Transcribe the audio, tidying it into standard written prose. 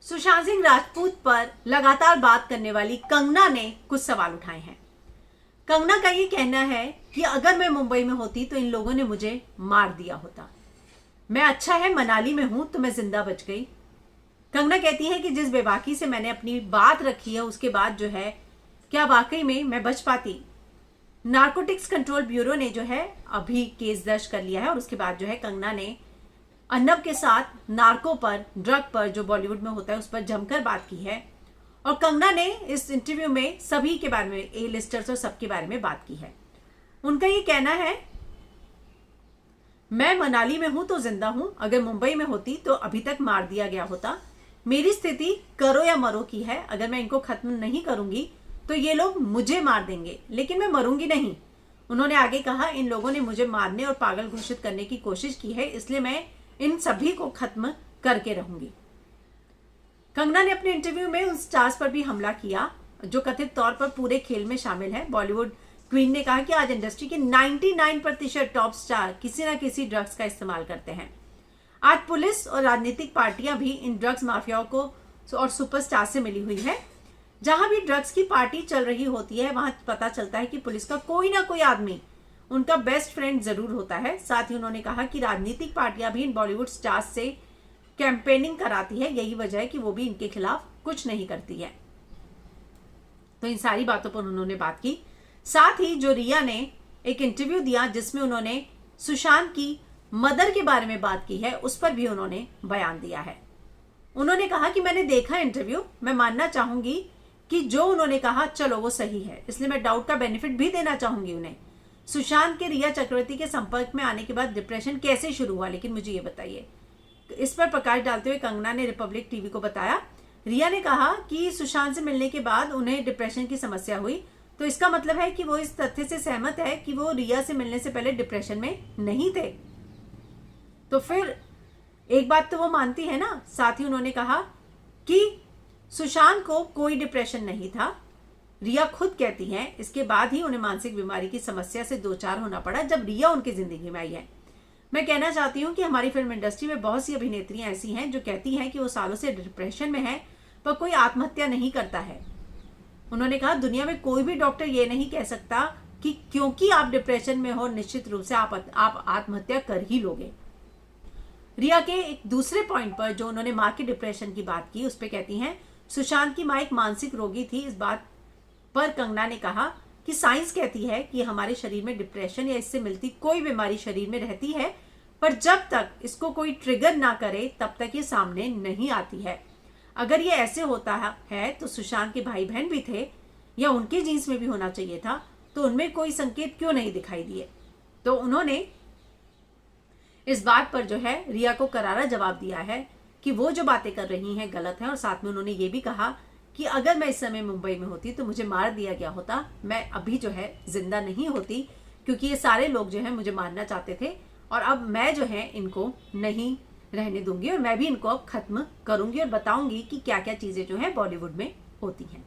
सुशांत सिंह राजपूत पर लगातार बात करने वाली कंगना ने कुछ सवाल उठाए हैं। कंगना का ये कहना है कि अगर मैं मुंबई में होती तो इन लोगों ने मुझे मार दिया होता। मैं अच्छा है मनाली में हूं तो मैं जिंदा बच गई। कंगना कहती है कि जिस बेबाकी से मैंने अपनी बात रखी है उसके बाद जो है क्या वाकई में मैं बच पाती। नारकोटिक्स कंट्रोल ब्यूरो ने जो है अभी केस दर्ज कर लिया है और उसके बाद जो है कंगना ने अर्नब के साथ नार्को पर, ड्रग पर, जो बॉलीवुड में होता है उस पर जमकर बात की है। और कंगना ने इस इंटरव्यू में सभी के बारे में, ए लिस्टर्स और सबके बारे में बात की है। उनका ये कहना है, मैं मनाली में हूं तो जिंदा हूं, अगर मुंबई में होती तो अभी तक मार दिया गया होता। मेरी स्थिति करो या मरो की है, अगर मैं इनको खत्म नहीं करूंगी तो ये लोग मुझे मार देंगे, लेकिन मैं मरूंगी नहीं। उन्होंने आगे कहा, इन लोगों ने मुझे मारने और पागल घोषित करने की कोशिश की है, इसलिए मैं इन सभी को खत्म करके रहूंगी। कंगना ने अपने इंटरव्यू में उन स्टार्स पर भी हमला किया जो कथित तौर पर पूरे खेल में शामिल है। बॉलीवुड क्वीन ने कहा कि आज इंडस्ट्री के 99% टॉप स्टार किसी न किसी ड्रग्स का इस्तेमाल करते हैं। आज पुलिस और राजनीतिक पार्टियां भी इन ड्रग्स माफियाओं को और सुपरस्टार से मिली हुई है। जहां भी ड्रग्स की पार्टी चल रही होती है वहां पता चलता है कि पुलिस का कोई ना कोई आदमी उनका बेस्ट फ्रेंड जरूर होता है। साथ ही उन्होंने कहा कि राजनीतिक पार्टियां भी इन बॉलीवुड स्टार्स से कैंपेनिंग कराती है, यही वजह है कि वो भी इनके खिलाफ कुछ नहीं करती है। तो इन सारी बातों पर उन्होंने बात की। साथ ही जो रिया ने एक इंटरव्यू दिया जिसमें उन्होंने सुशांत की मदर के बारे में बात की है, उस पर भी उन्होंने बयान दिया है। उन्होंने कहा कि मैंने देखा इंटरव्यू, मैं मानना चाहूंगी कि जो उन्होंने कहा चलो वो सही है, इसलिए मैं डाउट का बेनिफिट भी देना चाहूंगी उन्हें। सुशांत के रिया चक्रवर्ती के संपर्क में आने के बाद डिप्रेशन कैसे शुरू हुआ, लेकिन मुझे ये बताइए। इस पर प्रकाश डालते हुए कंगना ने रिपब्लिक टीवी को बताया, रिया ने कहा कि सुशांत से मिलने के बाद उन्हें डिप्रेशन की समस्या हुई, तो इसका मतलब है कि वो इस तथ्य से सहमत है कि वो रिया से मिलने से पहले डिप्रेशन में नहीं थे। तो फिर एक बात तो वो मानती है ना। साथ ही उन्होंने कहा कि सुशांत को कोई डिप्रेशन नहीं था। रिया खुद कहती हैं इसके बाद ही उन्हें मानसिक बीमारी की समस्या से दो चार होना पड़ा जब रिया उनकी जिंदगी में आई है। मैं कहना चाहती हूं कि हमारी फिल्म इंडस्ट्री में बहुत सी अभिनेत्रियां ऐसी हैं जो कहती हैं कि वो सालों से डिप्रेशन में है पर कोई आत्महत्या नहीं करता है। उन्होंने कहा, दुनिया में कोई भी डॉक्टर ये नहीं कह सकता कि क्योंकि आप डिप्रेशन में हो निश्चित रूप से आप आत्महत्या कर ही लोगे। रिया के एक दूसरे पॉइंट पर जो उन्होंने मां के डिप्रेशन की बात की, उस पर कहती हैं, सुशांत की मां एक मानसिक रोगी थी। इस बात पर कंगना ने कहा कि साइंस कहती है कि हमारे शरीर में डिप्रेशन या इससे मिलती कोई बीमारी शरीर में रहती है, पर जब तक इसको कोई ट्रिगर ना करे तब तक ये सामने नहीं आती है। अगर ये ऐसे होता है तो सुशांत के भाई बहन भी थे या उनके जीन्स में भी होना चाहिए था, तो उनमें कोई संकेत क्यों नहीं दिखाई दिए। तो उन्होंने इस बात पर जो है रिया को करारा जवाब दिया है कि वो जो बातें कर रही हैं गलत है। और साथ में उन्होंने ये भी कहा कि अगर मैं इस समय मुंबई में होती तो मुझे मार दिया गया होता, मैं अभी जो है जिंदा नहीं होती, क्योंकि ये सारे लोग जो है मुझे मारना चाहते थे और अब मैं जो है इनको नहीं रहने दूंगी और मैं भी इनको अब खत्म करूंगी और बताऊंगी कि क्या क्या चीजें जो है बॉलीवुड में होती हैं।